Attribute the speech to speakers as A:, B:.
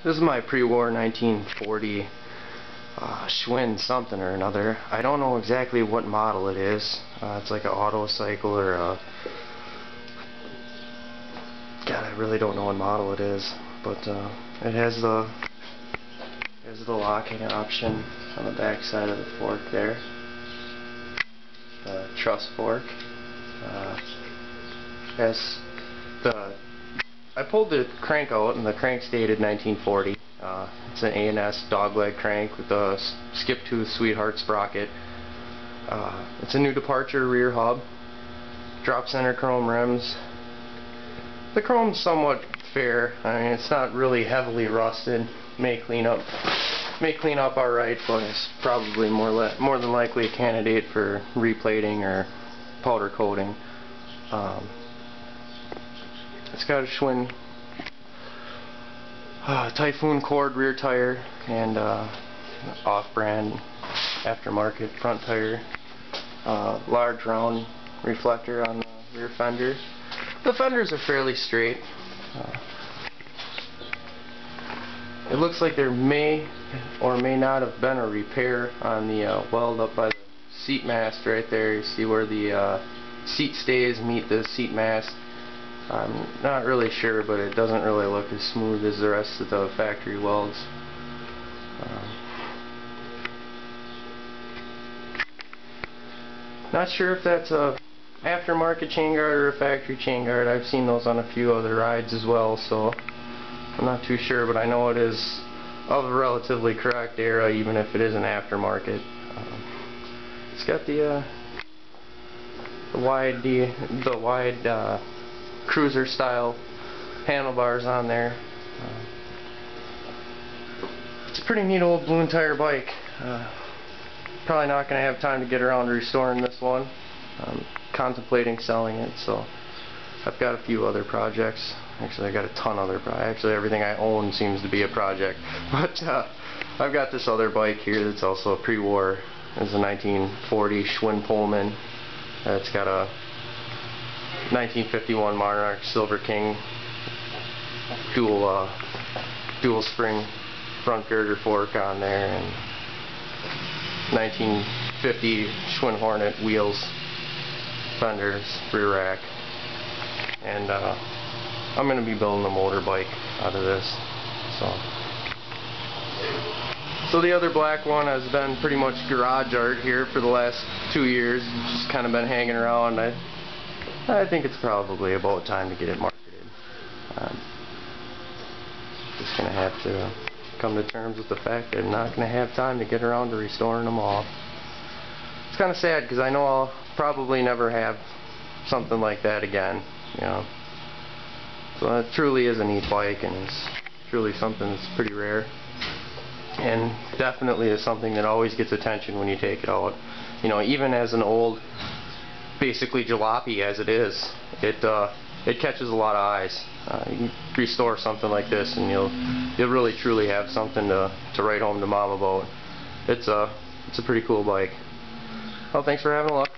A: This is my pre-war 1940 Schwinn something or another. I don't know exactly what model it is. It's like an auto cycle or a... God, I really don't know what model it is. But it has the locking option on the back side of the fork there. The truss fork. I pulled the crank out, and the crank's dated 1940. It's an A&S dogleg crank with a skip tooth sweetheart sprocket. It's a new departure rear hub. Drop center chrome rims. The chrome's somewhat fair. I mean, it's not really heavily rusted. May clean up alright, but it's probably more than likely a candidate for replating or powder coating. It's got a Schwinn Typhoon cord rear tire and off-brand aftermarket front tire. Large round reflector on the rear fender. The fenders are fairly straight. It looks like there may or may not have been a repair on the weld up by the seat mast right there. You see where the seat stays meet the seat mast. I'm not really sure, but it doesn't really look as smooth as the rest of the factory welds. Not sure if that's a aftermarket chain guard or a factory chain guard. I've seen those on a few other rides as well, so I'm not too sure, but I know it is of a relatively correct era, even if it is an aftermarket. It's got the wide cruiser style handlebars on there. It's a pretty neat old balloon tire bike. Probably not going to have time to get around to restoring this one. I'm contemplating selling it, so I've got a few other projects. Actually, I got a ton of other projects. Actually, everything I own seems to be a project. But I've got this other bike here that's also a pre-war. It's a 1940 Schwinn Pullman. It's got a 1951 Monarch Silver King dual spring front girder fork on there, and 1950 Schwinn Hornet wheels, fenders, rear rack, and I'm going to be building a motorbike out of this. So the other black one has been pretty much garage art here for the last 2 years. It's just kind of been hanging around. I think it's probably about time to get it marketed. Just going to have to come to terms with the fact that I'm not going to have time to get around to restoring them all. It's kind of sad because I know I'll probably never have something like that again, you know. So it truly is a neat bike, and it's truly something that's pretty rare. And definitely is something that always gets attention when you take it out. You know, even as an old, basically jalopy as it is, it catches a lot of eyes. You can restore something like this, and you'll really truly have something to write home to mom about. It's a pretty cool bike. Well, thanks for having a look.